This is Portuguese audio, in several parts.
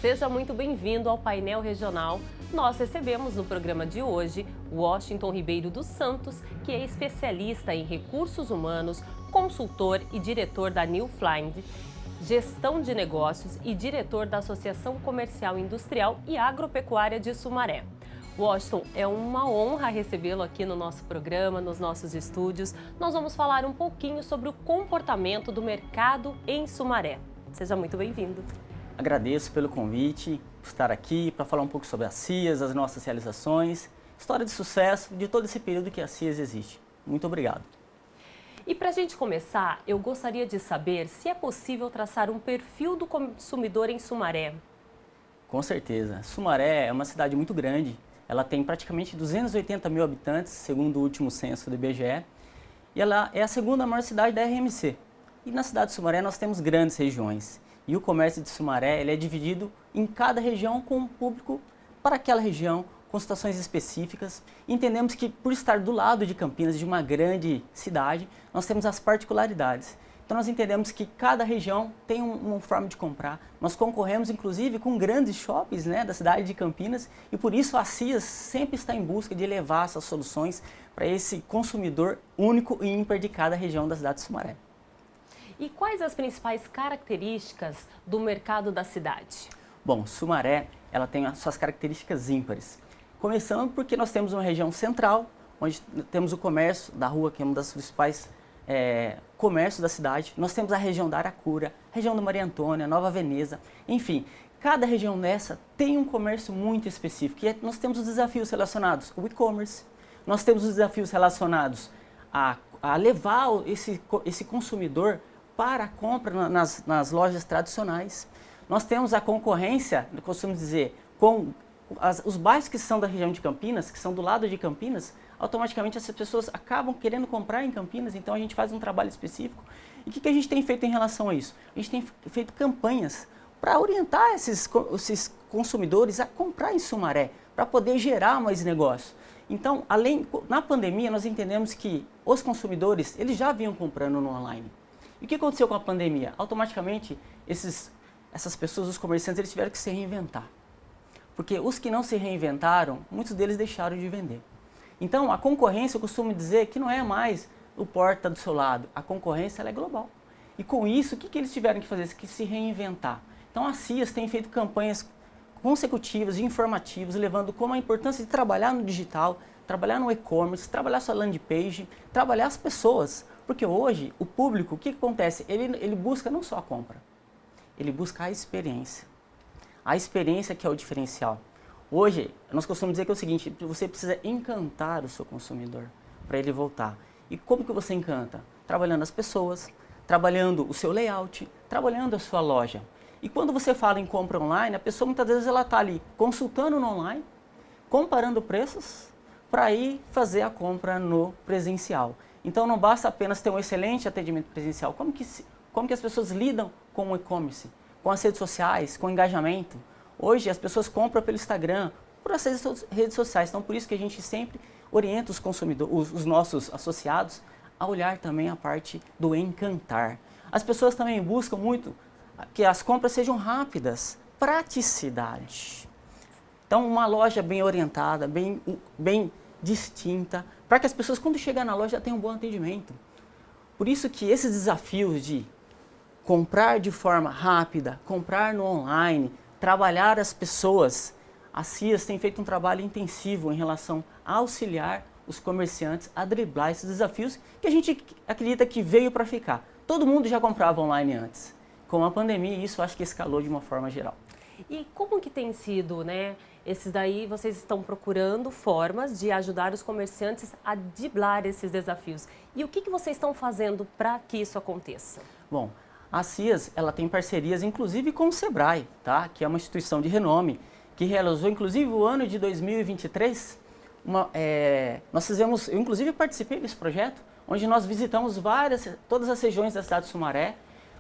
seja muito bem-vindo ao painel regional. Nós recebemos no programa de hoje Washington Ribeiro dos Santos, que é especialista em recursos humanos, consultor e diretor da Newfind, gestão de negócios e diretor da Associação Comercial Industrial e Agropecuária de Sumaré. Washington, é uma honra recebê-lo aqui no nosso programa, nos nossos estúdios. Nós vamos falar um pouquinho sobre o comportamento do mercado em Sumaré. Seja muito bem-vindo. Agradeço pelo convite, por estar aqui para falar um pouco sobre a CIAS, as nossas realizações, história de sucesso de todo esse período que a CIAS existe. Muito obrigado. E para a gente começar, eu gostaria de saber se é possível traçar um perfil do consumidor em Sumaré. Com certeza. Sumaré é uma cidade muito grande. Ela tem praticamente 280 mil habitantes, segundo o último censo do IBGE. E ela é a segunda maior cidade da RMC. E na cidade de Sumaré nós temos grandes regiões. E o comércio de Sumaré ele é dividido em cada região com um público para aquela região, com situações específicas. Entendemos que por estar do lado de Campinas, de uma grande cidade, nós temos as particularidades. Então nós entendemos que cada região tem uma forma de comprar. Nós concorremos inclusive com grandes shoppings, da cidade de Campinas e por isso a CIAS sempre está em busca de levar essas soluções para esse consumidor único e ímpar de cada região da cidade de Sumaré. E quais as principais características do mercado da cidade? Bom, Sumaré ela tem as suas características ímpares. Começando porque nós temos uma região central, onde temos o comércio da rua, que é uma das principais comércios da cidade. Nós temos a região da Aracura, região da Maria Antônia, Nova Veneza, enfim. Cada região dessa tem um comércio muito específico. E nós temos os desafios relacionados ao e-commerce, nós temos os desafios relacionados a levar esse consumidor para a compra nas lojas tradicionais. Nós temos a concorrência, eu costumo dizer, com os bairros que são da região de Campinas, que são do lado de Campinas, automaticamente essas pessoas acabam querendo comprar em Campinas, então a gente faz um trabalho específico. E o que a gente tem feito em relação a isso? A gente tem feito campanhas para orientar esses consumidores a comprar em Sumaré, para poder gerar mais negócio. Então, na pandemia, nós entendemos que os consumidores eles já vinham comprando no online. E o que aconteceu com a pandemia? Automaticamente, essas pessoas, os comerciantes, eles tiveram que se reinventar. Porque os que não se reinventaram, muitos deles deixaram de vender. Então, a concorrência, eu costumo dizer que não é mais o porta do seu lado. A concorrência ela é global. E com isso, o que eles tiveram que fazer? Que se reinventar. Então, a CIAS tem feito campanhas consecutivas e informativas, levando como a importância de trabalhar no digital, trabalhar no e-commerce, trabalhar sua landing page, trabalhar as pessoas. Porque hoje, o público, o que acontece? Ele busca não só a compra, ele busca a experiência. A experiência que é o diferencial. Hoje, nós costumamos dizer que é o seguinte, você precisa encantar o seu consumidor para ele voltar. E como que você encanta? Trabalhando as pessoas, trabalhando o seu layout, trabalhando a sua loja. E quando você fala em compra online, a pessoa muitas vezes ela está ali consultando no online, comparando preços, para ir fazer a compra no presencial. Então não basta apenas ter um excelente atendimento presencial. Como que as pessoas lidam com o e-commerce, com as redes sociais, com o engajamento? Hoje as pessoas compram pelo Instagram, por as redes sociais. Então por isso que a gente sempre orienta os consumidores, os nossos associados, a olhar também a parte do encantar. As pessoas também buscam muito que as compras sejam rápidas, praticidade. Então uma loja bem orientada, bem distinta, para que as pessoas, quando chegar na loja, tenham um bom atendimento. Por isso que esses desafios de comprar de forma rápida, comprar no online, trabalhar as pessoas, a CIAS tem feito um trabalho intensivo em relação a auxiliar os comerciantes a driblar esses desafios que a gente acredita que veio para ficar. Todo mundo já comprava online antes. Com a pandemia, isso acho que escalou de uma forma geral. E como que tem sido, esses daí vocês estão procurando formas de ajudar os comerciantes a driblar esses desafios. E o que vocês estão fazendo para que isso aconteça? Bom, a CIAS ela tem parcerias inclusive com o Sebrae, que é uma instituição de renome, que realizou inclusive o ano de 2023. Eu inclusive participei desse projeto, onde nós visitamos todas as regiões da cidade de Sumaré,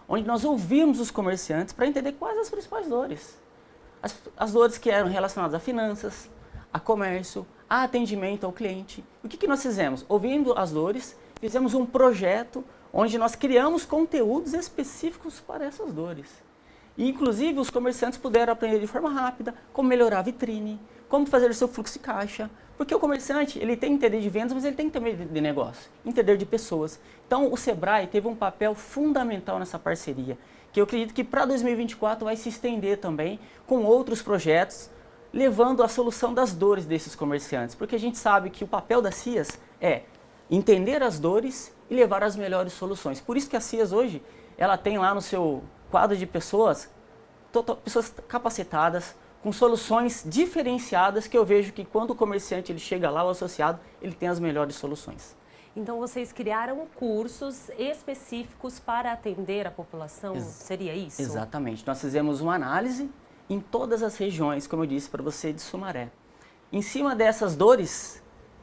onde nós ouvimos os comerciantes para entender quais as principais dores. As dores que eram relacionadas a finanças, a comércio, a atendimento ao cliente. O que nós fizemos? Ouvindo as dores, fizemos um projeto onde nós criamos conteúdos específicos para essas dores. E, inclusive, os comerciantes puderam aprender de forma rápida como melhorar a vitrine, como fazer o seu fluxo de caixa. Porque o comerciante, ele tem que entender de vendas, mas ele tem que entender de negócio, entender de pessoas. Então, o Sebrae teve um papel fundamental nessa parceria, que eu acredito que para 2024 vai se estender também com outros projetos, levando a solução das dores desses comerciantes. Porque a gente sabe que o papel das CIAs é entender as dores e levar as melhores soluções. Por isso que a CIAs hoje, ela tem lá no seu quadro de pessoas capacitadas, com soluções diferenciadas, que eu vejo que quando o comerciante ele chega lá, o associado, ele tem as melhores soluções. Então, vocês criaram cursos específicos para atender a população, seria isso? Exatamente. Nós fizemos uma análise em todas as regiões, como eu disse para você, de Sumaré. Em cima dessas dores,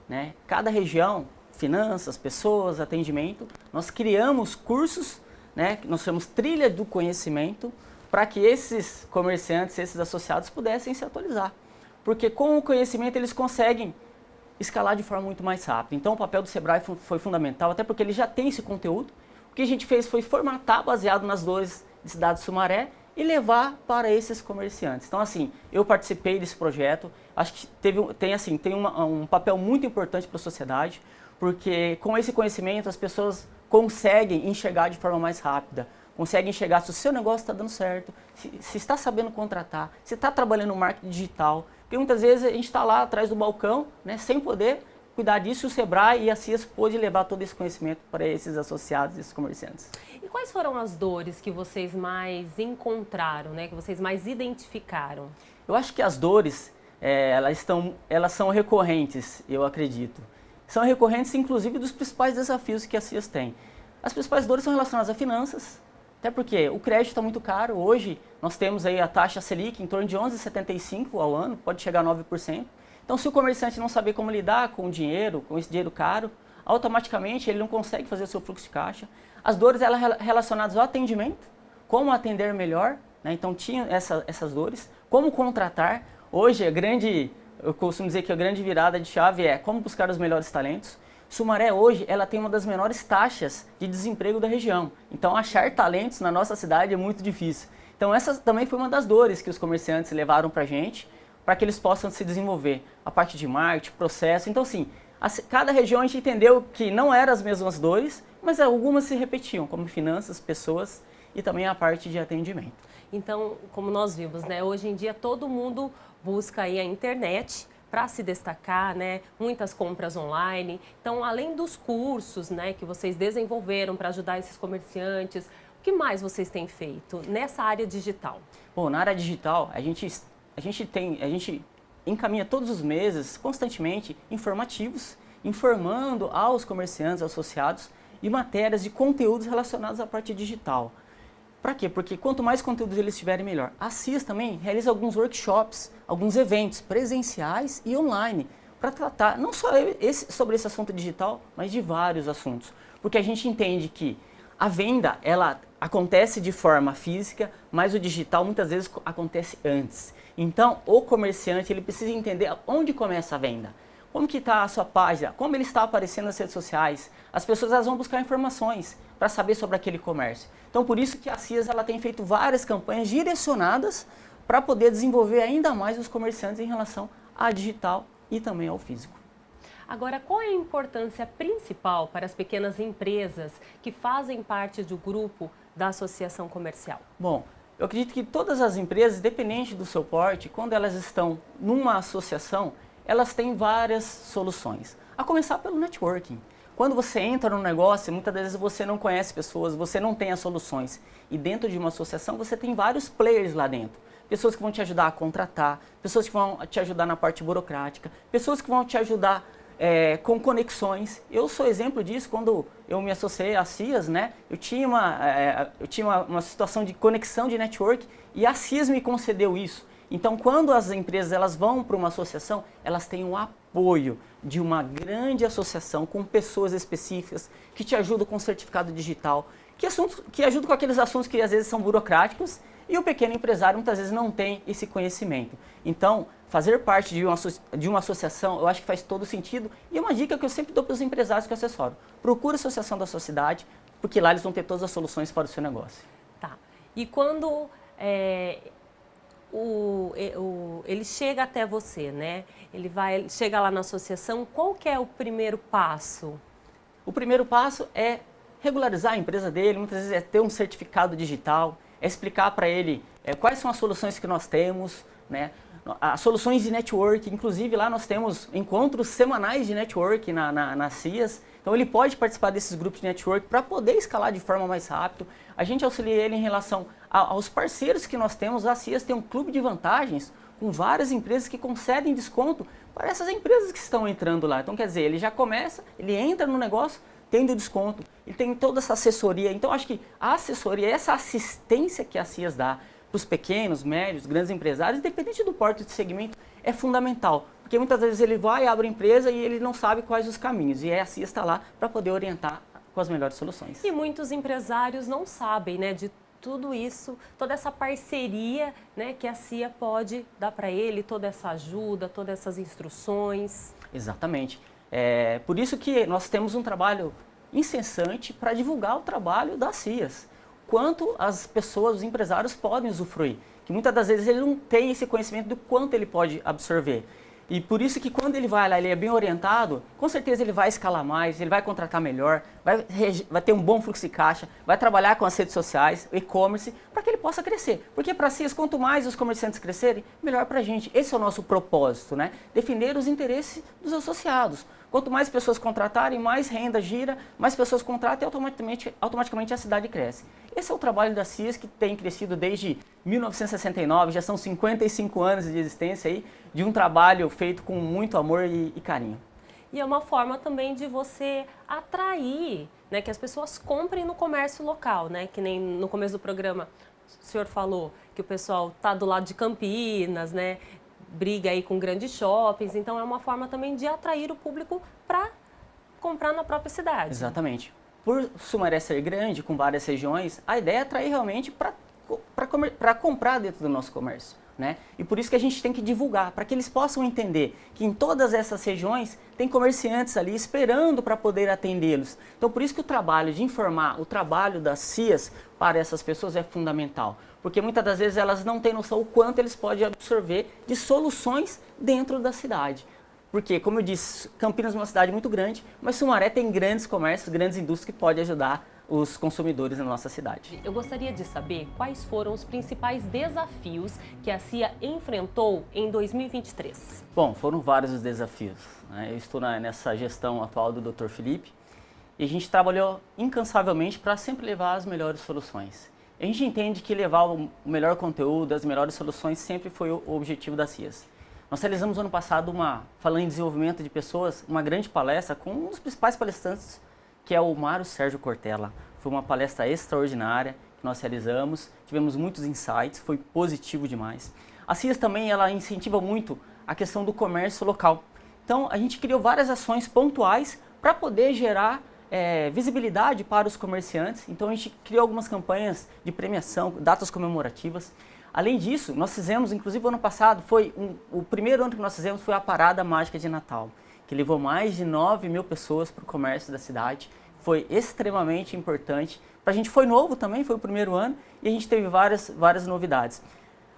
né, cada região, finanças, pessoas, atendimento, nós criamos cursos, né, nós chamamos trilha do conhecimento, para que esses comerciantes, esses associados pudessem se atualizar. Porque com o conhecimento eles conseguem escalar de forma muito mais rápida. Então o papel do Sebrae foi fundamental, até porque ele já tem esse conteúdo. O que a gente fez foi formatar baseado nas dores de cidade de Sumaré e levar para esses comerciantes. Então assim, eu participei desse projeto, acho que tem um papel muito importante para a sociedade, porque com esse conhecimento as pessoas conseguem enxergar de forma mais rápida, conseguem enxergar se o seu negócio está dando certo, se está sabendo contratar, se está trabalhando no marketing digital. Porque muitas vezes a gente está lá atrás do balcão, né, sem poder cuidar disso, e o Sebrae e a CIAs pôde levar todo esse conhecimento para esses associados, esses comerciantes. E quais foram as dores que vocês mais encontraram, né, que vocês mais identificaram? Eu acho que as dores, elas são recorrentes, eu acredito. São recorrentes, inclusive, dos principais desafios que a CIAs tem. As principais dores são relacionadas a finanças, até porque o crédito está muito caro. Hoje nós temos aí a taxa Selic em torno de 11,75% ao ano, pode chegar a 9%. Então se o comerciante não saber como lidar com o dinheiro, com esse dinheiro caro, automaticamente ele não consegue fazer o seu fluxo de caixa. As dores relacionadas ao atendimento, como atender melhor, né? Então tinha essas dores, como contratar. Hoje eu costumo dizer que a grande virada de chave é como buscar os melhores talentos. Sumaré hoje ela tem uma das menores taxas de desemprego da região. Então achar talentos na nossa cidade é muito difícil. Então essa também foi uma das dores que os comerciantes levaram para a gente, para que eles possam se desenvolver. A parte de marketing, processo. Então assim, cada região a gente entendeu que não eram as mesmas dores, mas algumas se repetiam, como finanças, pessoas e também a parte de atendimento. Então, como nós vimos, né, hoje em dia todo mundo busca aí a internet para se destacar, né? Muitas compras online. Então, além dos cursos, né, que vocês desenvolveram para ajudar esses comerciantes, o que mais vocês têm feito nessa área digital? Bom, na área digital, a gente encaminha todos os meses, constantemente, informativos, informando aos comerciantes associados de matérias, de conteúdos relacionados à parte digital. Para quê? Porque quanto mais conteúdos eles tiverem, melhor. A CIAs também realiza alguns workshops, alguns eventos presenciais e online, para tratar não só sobre esse assunto digital, mas de vários assuntos. Porque a gente entende que a venda, ela acontece de forma física, mas o digital muitas vezes acontece antes. Então, o comerciante ele precisa entender onde começa a venda. Como que está a sua página, como ele está aparecendo nas redes sociais. As pessoas elas vão buscar informações para saber sobre aquele comércio. Então, por isso que a CIAs ela tem feito várias campanhas direcionadas para poder desenvolver ainda mais os comerciantes em relação à digital e também ao físico. Agora, qual é a importância principal para as pequenas empresas que fazem parte do grupo da associação comercial? Bom, eu acredito que todas as empresas, independente do seu porte, quando elas estão numa associação, elas têm várias soluções. A começar pelo networking. Quando você entra no negócio, muitas vezes você não conhece pessoas, você não tem as soluções. E dentro de uma associação você tem vários players lá dentro. Pessoas que vão te ajudar a contratar, pessoas que vão te ajudar na parte burocrática, pessoas que vão te ajudar com conexões. Eu sou exemplo disso. Quando eu me associei à CIAs, né, eu tinha uma situação de conexão de network e a CIAs me concedeu isso. Então, quando as empresas elas vão para uma associação, elas têm o apoio de uma grande associação com pessoas específicas que te ajudam com certificado digital, que ajudam com aqueles assuntos que às vezes são burocráticos e o pequeno empresário muitas vezes não tem esse conhecimento. Então, fazer parte de uma associação, eu acho que faz todo sentido. E uma dica que eu sempre dou para os empresários que eu assessoro: procure a associação da sua cidade, porque lá eles vão ter todas as soluções para o seu negócio. Tá. E quando ele chega até você, né? Chega lá na associação, qual que é o primeiro passo? O primeiro passo é regularizar a empresa dele, muitas vezes é ter um certificado digital, é explicar para ele quais são as soluções que nós temos, né? As soluções de network, inclusive lá nós temos encontros semanais de network na CIAS, então ele pode participar desses grupos de network para poder escalar de forma mais rápida. A gente auxilia ele em relação aos parceiros que nós temos. A CIAS tem um clube de vantagens com várias empresas que concedem desconto para essas empresas que estão entrando lá. Então quer dizer, ele já começa, ele entra no negócio tendo desconto, ele tem toda essa assessoria. Então acho que a assessoria, essa assistência que a CIAS dá para os pequenos, médios, grandes empresários, independente do porte de segmento, é fundamental. Porque muitas vezes ele vai, abre a empresa e ele não sabe quais os caminhos. E a CIAS está lá para poder orientar com as melhores soluções. E muitos empresários não sabem, né, de tudo isso, toda essa parceria, né, que a CIA pode dar para ele, toda essa ajuda, todas essas instruções. Exatamente. Por isso que nós temos um trabalho incessante para divulgar o trabalho da CIAS. Quanto as pessoas, os empresários podem usufruir, que muitas das vezes ele não tem esse conhecimento do quanto ele pode absorver. E por isso que quando ele vai lá, ele é bem orientado, com certeza ele vai escalar mais, ele vai contratar melhor, vai ter um bom fluxo de caixa, vai trabalhar com as redes sociais, e-commerce, para que ele possa crescer. Porque para CIAS, quanto mais os comerciantes crescerem, melhor para a gente. Esse é o nosso propósito, né? Defender os interesses dos associados. Quanto mais pessoas contratarem, mais renda gira, mais pessoas contratam e automaticamente a cidade cresce. Esse é o trabalho da CIAS, que tem crescido desde 1969, já são 55 anos de existência aí, de um trabalho feito com muito amor e carinho. E é uma forma também de você atrair, né, que as pessoas comprem no comércio local, né? Que nem no começo do programa o senhor falou que o pessoal está do lado de Campinas, né? Briga aí com grandes shoppings, então é uma forma também de atrair o público para comprar na própria cidade. Exatamente. Por Sumaré ser grande, com várias regiões, a ideia é atrair realmente para comprar dentro do nosso comércio, né? E por isso que a gente tem que divulgar, para que eles possam entender que em todas essas regiões tem comerciantes ali esperando para poder atendê-los. Então por isso que o trabalho de informar, o trabalho das CIAS para essas pessoas é fundamental. Porque muitas das vezes elas não têm noção o quanto eles podem absorver de soluções dentro da cidade. Porque, como eu disse, Campinas é uma cidade muito grande, mas Sumaré tem grandes comércios, grandes indústrias que podem ajudar os consumidores na nossa cidade. Eu gostaria de saber quais foram os principais desafios que a CIA enfrentou em 2023. Bom, foram vários os desafios, né? Eu estou nessa gestão atual do Dr. Felipe e a gente trabalhou incansavelmente para sempre levar as melhores soluções. A gente entende que levar o melhor conteúdo, as melhores soluções sempre foi o objetivo da CIAS. Nós realizamos ano passado, falando em desenvolvimento de pessoas, uma grande palestra com um dos principais palestrantes, que é o Mário Sérgio Cortella. Foi uma palestra extraordinária que nós realizamos, tivemos muitos insights, foi positivo demais. A CIAS também ela incentiva muito a questão do comércio local. Então a gente criou várias ações pontuais para poder gerar visibilidade para os comerciantes. Então a gente criou algumas campanhas de premiação, datas comemorativas. Além disso, nós fizemos, inclusive ano passado, o primeiro ano que nós fizemos foi a Parada Mágica de Natal, que levou mais de 9.000 pessoas para o comércio da cidade. Foi extremamente importante. Para a gente foi novo também, foi o primeiro ano, e a gente teve várias novidades.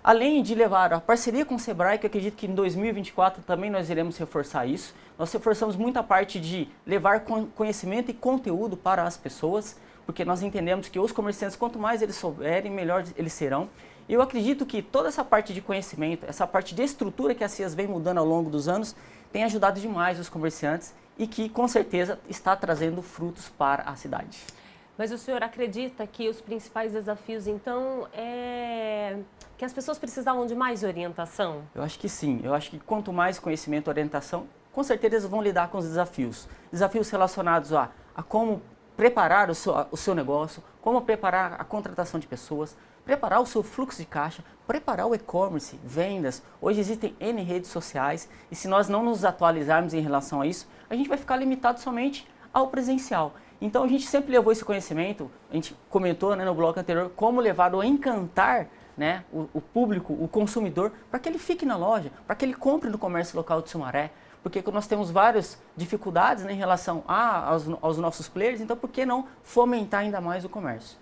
Além de levar a parceria com o Sebrae, que eu acredito que em 2024 também nós iremos reforçar isso, nós reforçamos muito a parte de levar conhecimento e conteúdo para as pessoas, porque nós entendemos que os comerciantes, quanto mais eles souberem, melhor eles serão. E eu acredito que toda essa parte de conhecimento, essa parte de estrutura que a CIAS vem mudando ao longo dos anos, tem ajudado demais os comerciantes e que com certeza está trazendo frutos para a cidade. Mas o senhor acredita que os principais desafios, então, que as pessoas precisavam de mais orientação? Eu acho que sim. Eu acho que quanto mais conhecimento e orientação, com certeza eles vão lidar com os desafios. Desafios relacionados a como preparar o seu negócio, como preparar a contratação de pessoas, preparar o seu fluxo de caixa, preparar o e-commerce, vendas. Hoje existem N redes sociais e se nós não nos atualizarmos em relação a isso, a gente vai ficar limitado somente ao presencial. Então a gente sempre levou esse conhecimento, a gente comentou, né, no bloco anterior, como levar ou encantar, né, o público, o consumidor, para que ele fique na loja, para que ele compre no comércio local de Sumaré, porque nós temos várias dificuldades, né, em relação aos nossos players, então por que não fomentar ainda mais o comércio?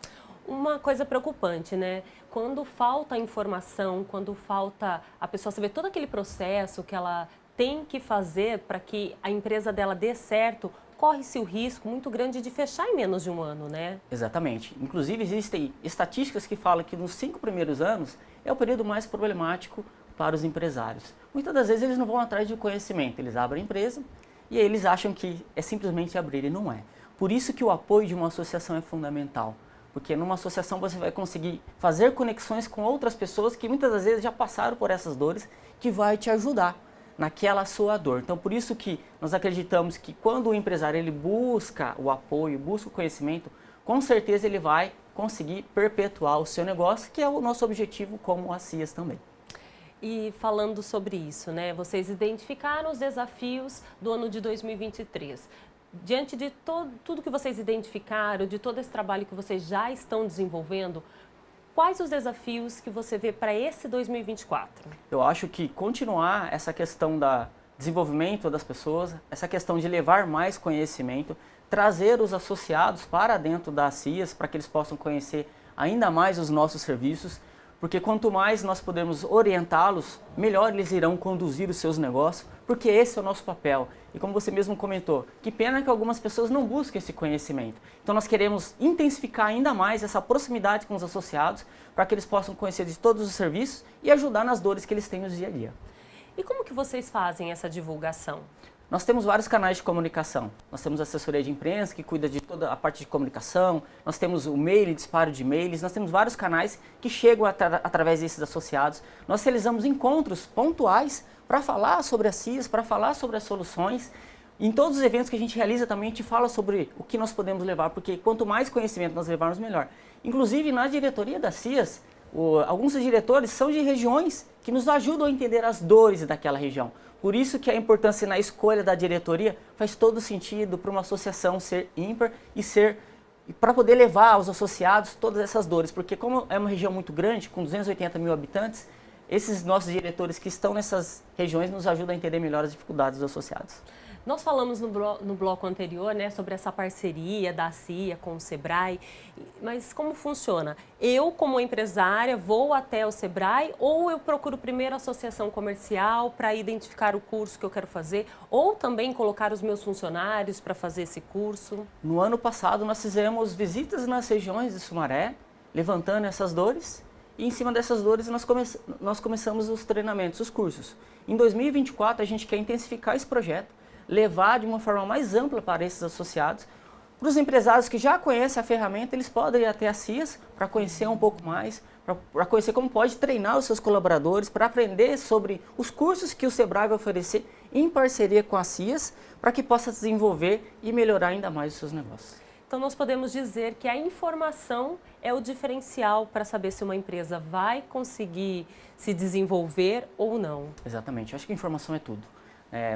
Uma coisa preocupante, né? Quando falta informação, quando falta a pessoa saber todo aquele processo que ela tem que fazer para que a empresa dela dê certo, corre-se o risco muito grande de fechar em menos de um ano, né? Exatamente. Inclusive, existem estatísticas que falam que nos 5 primeiros anos é o período mais problemático para os empresários. Muitas das vezes eles não vão atrás de conhecimento, eles abrem a empresa e aí eles acham que é simplesmente abrir e não é. Por isso que o apoio de uma associação é fundamental. Porque numa associação você vai conseguir fazer conexões com outras pessoas que muitas das vezes já passaram por essas dores, que vai te ajudar naquela sua dor. Então, por isso que nós acreditamos que quando o empresário ele busca o apoio, busca o conhecimento, com certeza ele vai conseguir perpetuar o seu negócio, que é o nosso objetivo como a CIAS também. E falando sobre isso, né? Vocês identificaram os desafios do ano de 2023. Diante de tudo que vocês identificaram, de todo esse trabalho que vocês já estão desenvolvendo, quais os desafios que você vê para esse 2024? Eu acho que continuar essa questão do desenvolvimento das pessoas, essa questão de levar mais conhecimento, trazer os associados para dentro da CIAS para que eles possam conhecer ainda mais os nossos serviços, porque quanto mais nós pudermos orientá-los, melhor eles irão conduzir os seus negócios, porque esse é o nosso papel. E como você mesmo comentou, que pena que algumas pessoas não buscam esse conhecimento. Então nós queremos intensificar ainda mais essa proximidade com os associados, para que eles possam conhecer de todos os serviços e ajudar nas dores que eles têm no dia a dia. E como que vocês fazem essa divulgação? Nós temos vários canais de comunicação. Nós temos a assessoria de imprensa, que cuida de toda a parte de comunicação. Nós temos o mail, disparo de e-mails. Nós temos vários canais que chegam através desses associados. Nós realizamos encontros pontuais para falar sobre as CIAS, para falar sobre as soluções. Em todos os eventos que a gente realiza também, a gente fala sobre o que nós podemos levar, porque quanto mais conhecimento nós levarmos, melhor. Inclusive, na diretoria da CIAS, alguns dos diretores são de regiões que nos ajudam a entender as dores daquela região. Por isso que a importância na escolha da diretoria faz todo sentido para uma associação ser ímpar e para poder levar aos associados todas essas dores, porque como é uma região muito grande, com 280 mil habitantes, esses nossos diretores que estão nessas regiões nos ajudam a entender melhor as dificuldades dos associados. Nós falamos no bloco anterior, né, sobre essa parceria da CIA com o Sebrae, mas como funciona? Eu, como empresária, vou até o Sebrae ou eu procuro primeiro a associação comercial para identificar o curso que eu quero fazer ou também colocar os meus funcionários para fazer esse curso? No ano passado, nós fizemos visitas nas regiões de Sumaré, levantando essas dores, e em cima dessas dores nós começamos os treinamentos, os cursos. Em 2024, a gente quer intensificar esse projeto, levar de uma forma mais ampla para esses associados. Para os empresários que já conhecem a ferramenta, eles podem ir até a CIAS para conhecer um pouco mais, para conhecer como pode treinar os seus colaboradores, para aprender sobre os cursos que o Sebrae vai oferecer em parceria com a CIAS, para que possa desenvolver e melhorar ainda mais os seus negócios. Então, nós podemos dizer que a informação é o diferencial para saber se uma empresa vai conseguir se desenvolver ou não. Exatamente, eu acho que a informação é tudo.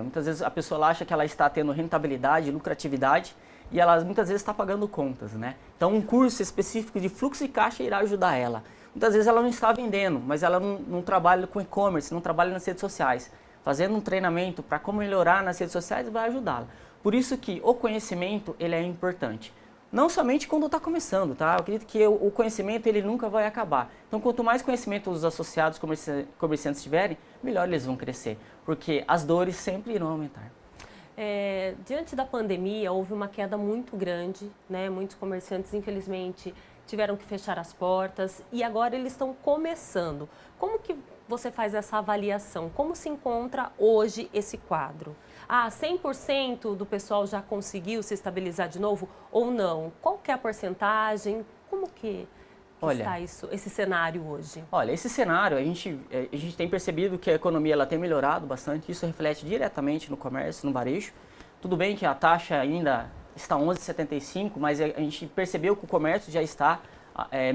Muitas vezes a pessoa acha que ela está tendo rentabilidade, lucratividade, e ela muitas vezes está pagando contas, né? Então um curso específico de fluxo de caixa irá ajudar ela. Muitas vezes ela não está vendendo, mas ela não trabalha com e-commerce, não trabalha nas redes sociais. Fazendo um treinamento para como melhorar nas redes sociais vai ajudá-la. Por isso que o conhecimento ele é importante. Não somente quando está começando, tá? Eu acredito que o conhecimento ele nunca vai acabar. Então, quanto mais conhecimento os associados comerciantes tiverem, melhor eles vão crescer, porque as dores sempre irão aumentar. Diante da pandemia, houve uma queda muito grande, né? Muitos comerciantes, infelizmente, tiveram que fechar as portas e agora eles estão começando. Como que você faz essa avaliação? Como se encontra hoje esse quadro? 100% do pessoal já conseguiu se estabilizar de novo ou não? Qual que é a porcentagem? Como que está esse cenário hoje? Olha, esse cenário, a gente tem percebido que a economia ela tem melhorado bastante, isso reflete diretamente no comércio, no varejo. Tudo bem que a taxa ainda está 11,75, mas a gente percebeu que o comércio já está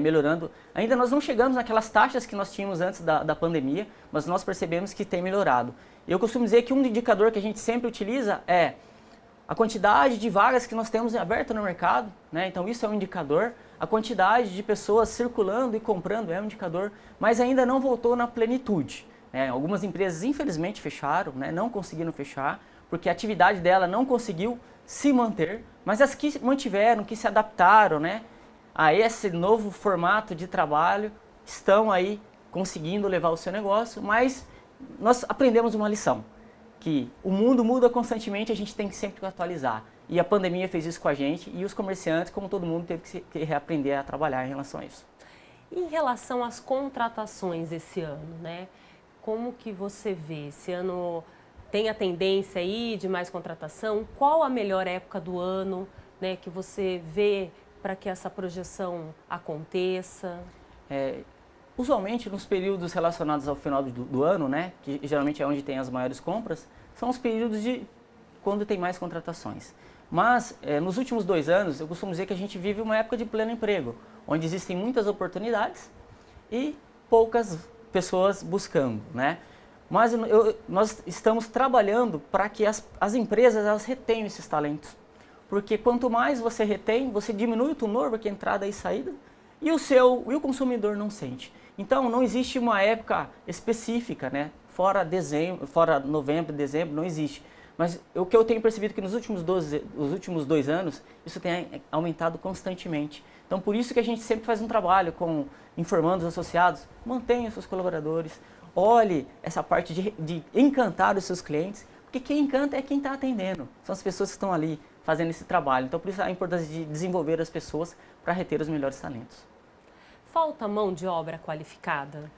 melhorando. Ainda nós não chegamos naquelas taxas que nós tínhamos antes da pandemia, mas nós percebemos que tem melhorado. Eu costumo dizer que um indicador que a gente sempre utiliza é a quantidade de vagas que nós temos abertas no mercado, né? Então isso é um indicador. A quantidade de pessoas circulando e comprando é um indicador, mas ainda não voltou na plenitude, né? Algumas empresas infelizmente fecharam, né? Não conseguiram fechar, porque a atividade dela não conseguiu se manter, mas as que mantiveram, que se adaptaram, né? a esse novo formato de trabalho, estão aí conseguindo levar o seu negócio, mas nós aprendemos uma lição, que o mundo muda constantemente, a gente tem que sempre atualizar. E a pandemia fez isso com a gente e os comerciantes, como todo mundo, teve que reaprender a trabalhar em relação a isso. Em relação às contratações esse ano, né? Como que você vê? Esse ano tem a tendência aí de mais contratação? Qual a melhor época do ano, né, que você vê para que essa projeção aconteça? Usualmente, nos períodos relacionados ao final do ano, né, que geralmente é onde tem as maiores compras, são os períodos de quando tem mais contratações. Mas, nos últimos 2 anos, eu costumo dizer que a gente vive uma época de pleno emprego, onde existem muitas oportunidades e poucas pessoas buscando, né? Mas nós estamos trabalhando para que as empresas elas retenham esses talentos. Porque quanto mais você retém, você diminui o turnover, que é entrada e saída, e o consumidor não sente. Então, não existe uma época específica, né? Fora novembro, dezembro, não existe. Mas o que eu tenho percebido é que nos últimos 2 anos, isso tem aumentado constantemente. Então, por isso que a gente sempre faz um trabalho informando os associados, mantenha os seus colaboradores, olhe essa parte de encantar os seus clientes, porque quem encanta é quem está atendendo, são as pessoas que estão ali fazendo esse trabalho. Então, por isso a importância de desenvolver as pessoas para reter os melhores talentos. Falta mão de obra qualificada?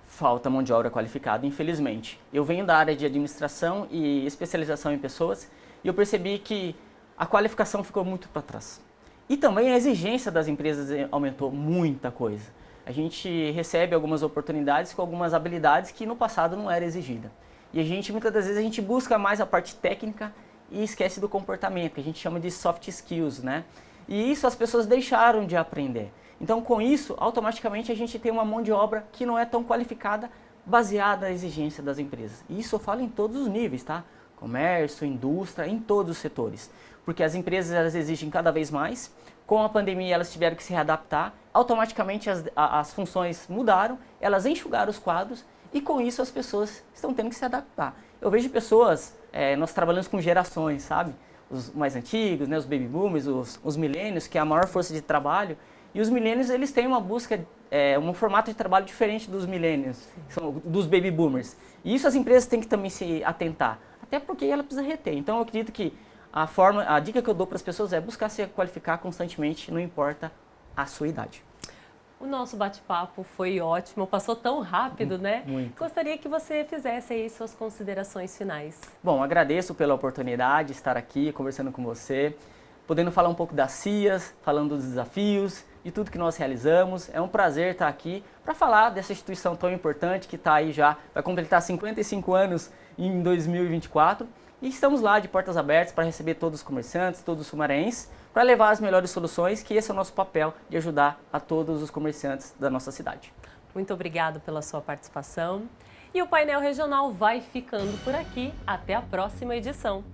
Falta mão de obra qualificada, infelizmente. Eu venho da área de administração e especialização em pessoas e eu percebi que a qualificação ficou muito para trás. E também a exigência das empresas aumentou muita coisa. A gente recebe algumas oportunidades com algumas habilidades que no passado não era exigida. E muitas das vezes a gente busca mais a parte técnica e esquece do comportamento, que a gente chama de soft skills, né? E isso as pessoas deixaram de aprender. Então, com isso, automaticamente a gente tem uma mão de obra que não é tão qualificada, baseada na exigência das empresas. E isso eu falo em todos os níveis, tá? Comércio, indústria, em todos os setores. Porque as empresas elas exigem cada vez mais. Com a pandemia elas tiveram que se readaptar. Automaticamente as funções mudaram, elas enxugaram os quadros e com isso as pessoas estão tendo que se adaptar. Eu vejo pessoas, nós trabalhamos com gerações, sabe? Os mais antigos, né? Os baby boomers, os millennials, que é a maior força de trabalho. E os millennials, eles têm uma busca, um formato de trabalho diferente dos millennials, dos baby boomers. E isso as empresas têm que também se atentar, até porque ela precisa reter. Então eu acredito que a dica que eu dou para as pessoas é buscar se qualificar constantemente, não importa a sua idade. O nosso bate-papo foi ótimo, passou tão rápido, né? Muito. Gostaria que você fizesse aí suas considerações finais. Bom, agradeço pela oportunidade de estar aqui conversando com você, podendo falar um pouco das CIAs, falando dos desafios, de tudo que nós realizamos. É um prazer estar aqui para falar dessa instituição tão importante que está aí já, vai completar 55 anos em 2024. E estamos lá de portas abertas para receber todos os comerciantes, todos os sumarenses, para levar as melhores soluções, que esse é o nosso papel de ajudar a todos os comerciantes da nossa cidade. Muito obrigado pela sua participação. E o Painel Regional vai ficando por aqui. Até a próxima edição.